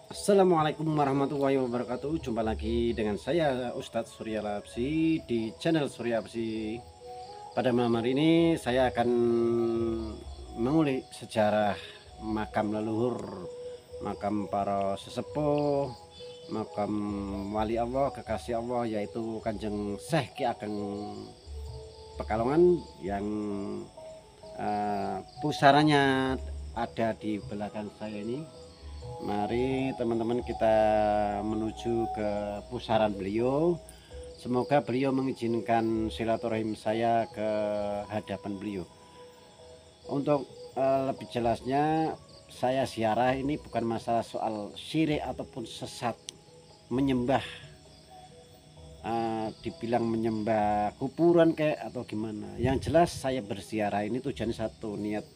Assalamualaikum warahmatullahi wabarakatuh. Jumpa lagi dengan saya Ustadz Surya Lapsi di channel Surya Lapsi. Pada malam hari ini saya akan mengulik sejarah makam leluhur, makam para sesepuh, makam wali Allah, kekasih Allah, yaitu Kanjeng Syekh Ki Ageng Pekalongan yang pusarannya ada di belakang saya ini. Mari teman-teman kita menuju ke pusaran beliau. Semoga beliau mengizinkan silaturahim saya ke hadapan beliau. Untuk lebih jelasnya, saya ziarah ini bukan masalah soal syirik ataupun sesat, menyembah, dibilang menyembah kuburan kayak atau gimana. Yang jelas saya berziarah ini tujuannya satu, niat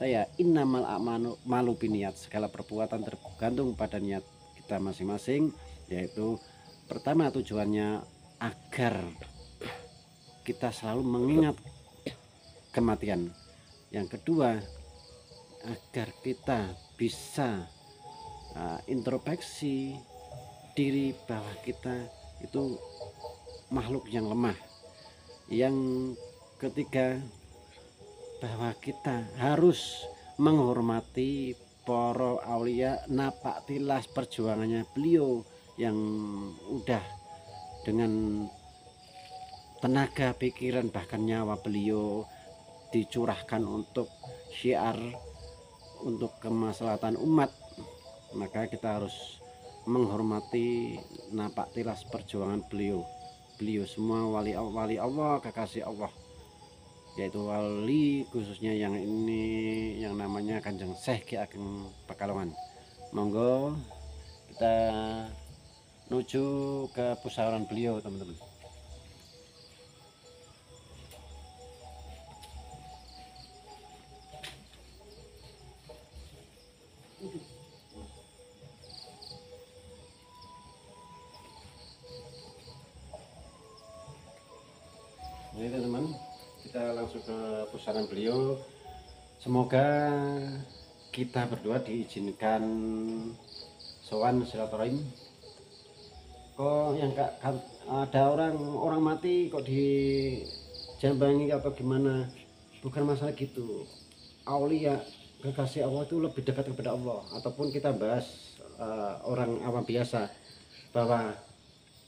saya innamal a'malu malu biniat, segala perbuatan tergantung pada niat kita masing-masing, yaitu pertama tujuannya agar kita selalu mengingat kematian, yang kedua agar kita bisa introspeksi diri bahwa kita itu makhluk yang lemah, yang ketiga bahwa kita harus menghormati para aulia, napak tilas perjuangannya beliau yang udah dengan tenaga pikiran bahkan nyawa beliau dicurahkan untuk syiar, untuk kemaslahatan umat. Maka kita harus menghormati napak tilas perjuangan beliau. Beliau semua wali Allah, kekasih Allah, yaitu wali khususnya yang ini yang namanya Kanjeng Syekh Ki Ageng Pekalongan. Monggo kita menuju ke pusaran beliau teman-teman. Ini teman-teman, kita langsung ke pusaran beliau. Semoga kita berdua diizinkan sowan silaturahim. Kok yang ada orang mati kok dijambangi atau gimana? Bukan masalah gitu. Aulia kekasih Allah itu lebih dekat kepada Allah. Ataupun kita bahas orang awam biasa bahwa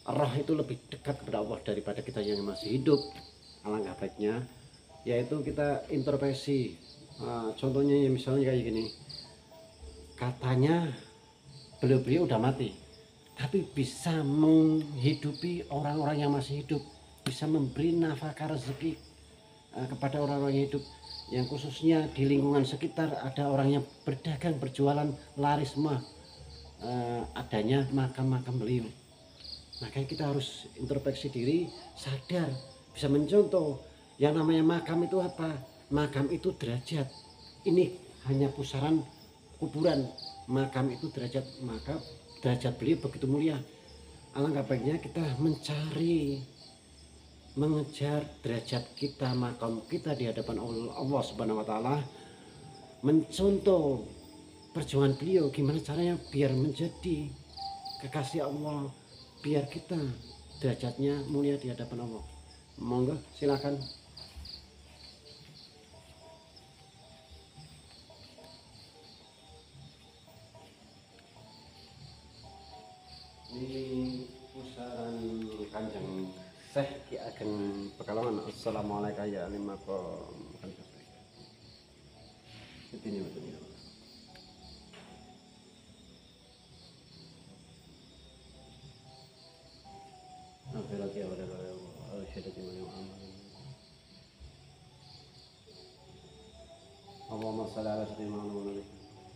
roh itu lebih dekat kepada Allah daripada kita yang masih hidup. Alangkah baiknya yaitu kita introspeksi. Contohnya ya misalnya kayak gini, katanya beliau-beliau udah mati tapi bisa menghidupi orang-orang yang masih hidup, bisa memberi nafkah rezeki kepada orang-orang yang hidup, yang khususnya di lingkungan sekitar ada orang yang berdagang berjualan laris semua adanya makam-makam beliau. Makanya kita harus introspeksi diri, sadar, bisa mencontoh yang namanya makam itu apa. Makam itu derajat, ini hanya pusaran kuburan. Makam itu derajat, maka derajat beliau begitu mulia. Alangkah baiknya kita mencari, mengejar derajat kita, makam kita di hadapan Allah Subhanahu wa taala, mencontoh perjuangan beliau gimana caranya biar menjadi kekasih Allah, biar kita derajatnya mulia di hadapan Allah. Monggo silakan. Ini pusaran Kanjeng Syekh Ki Ageng Pekalongan. Assalamualaikum ya lima ko. Ini betul. Apa lagi ada Allahumma shalli ala sayyidina Muhammad.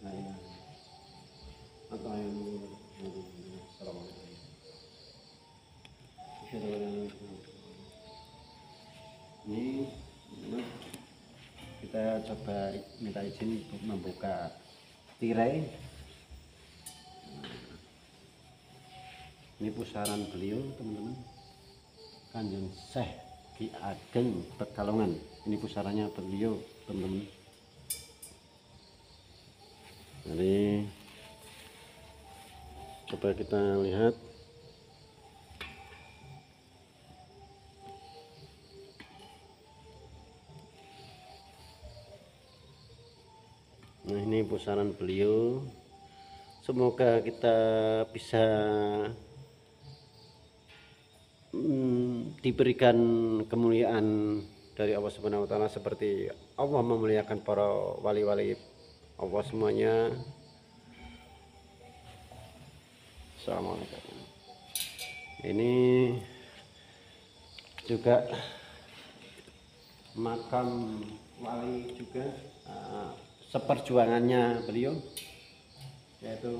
La ilaha illallah. Assalamualaikum. Ini kita coba minta izin untuk membuka tirai. Ini pusaran beliau teman-teman, Kanjeng Syekh Ki Ageng Pekalongan. Ini pusarannya beliau teman-teman. Jadi Coba kita lihat. Nah, ini pusaran beliau. Semoga kita bisa diberikan kemuliaan dari Allah Subhanahu wa taala, seperti Allah memuliakan para wali-wali Allah semuanya. Assalamualaikum. Ini juga makam wali juga, seperjuangannya beliau, yaitu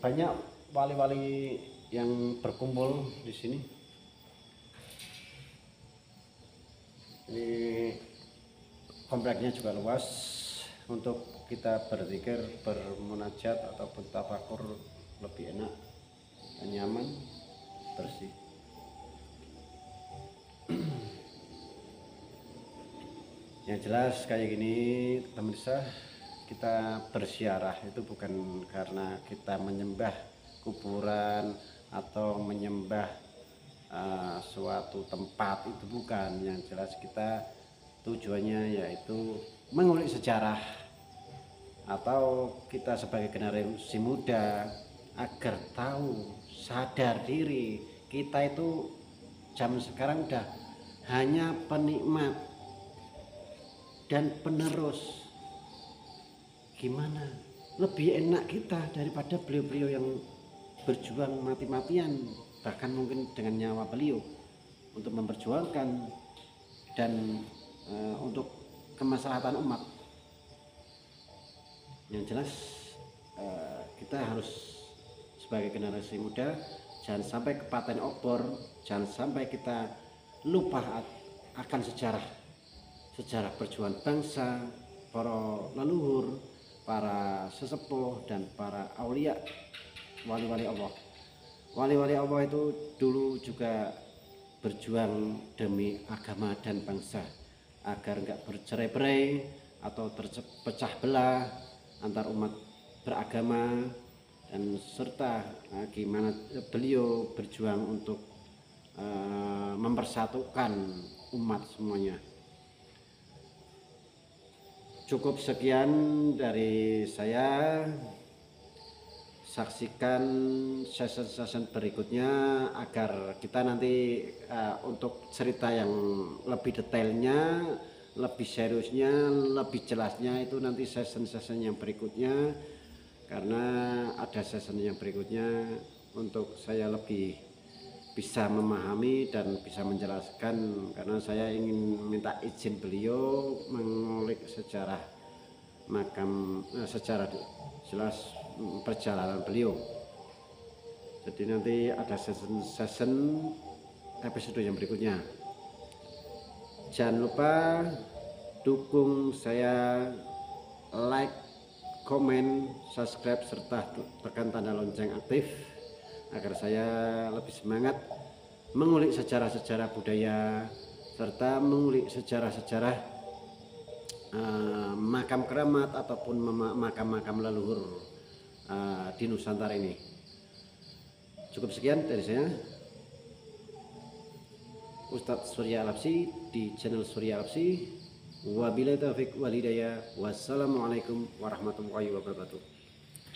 banyak wali-wali yang berkumpul di sini. Ini kompleknya juga luas untuk kita berzikir, bermunajat ataupun tafakur lebih enak dan nyaman, bersih. Yang jelas kayak gini pemirsa, kita berziarah itu bukan karena kita menyembah kuburan atau menyembah suatu tempat, itu bukan. Yang jelas kita tujuannya yaitu mengulik sejarah, atau kita sebagai generasi muda agar tahu, sadar diri kita itu zaman sekarang udah hanya penikmat dan penerus. Gimana lebih enak kita daripada beliau-beliau yang berjuang mati-matian, bahkan mungkin dengan nyawa beliau untuk memperjuangkan dan untuk kemaslahatan umat. Yang jelas kita harus sebagai generasi muda jangan sampai kepaten obor, jangan sampai kita lupa akan sejarah perjuangan bangsa, para leluhur, para sesepuh dan para aulia, wali-wali Allah. Wali-wali Allah itu dulu juga berjuang demi agama dan bangsa agar enggak bercerai-berai atau terpecah belah antar umat beragama, dan serta gimana beliau berjuang untuk mempersatukan umat semuanya. Cukup sekian dari saya. Saksikan session berikutnya agar kita nanti untuk cerita yang lebih detailnya, lebih seriusnya, lebih jelasnya itu nanti session yang berikutnya, karena ada session yang berikutnya untuk saya lebih bisa memahami dan bisa menjelaskan, karena saya ingin minta izin beliau mengulik sejarah makam, secara jelas perjalanan beliau. Jadi nanti ada session episode yang berikutnya. Jangan lupa dukung saya, like, komen, subscribe, serta tekan tanda lonceng aktif agar saya lebih semangat mengulik sejarah-sejarah budaya serta mengulik sejarah-sejarah makam keramat ataupun makam-makam leluhur di Nusantara ini. Cukup sekian dari saya, Ustadz Surya Al-Habsyi di channel Surya Al-Habsyi. Wabillahi taufiq wal hidayah. Wassalamualaikum warahmatullahi wabarakatuh.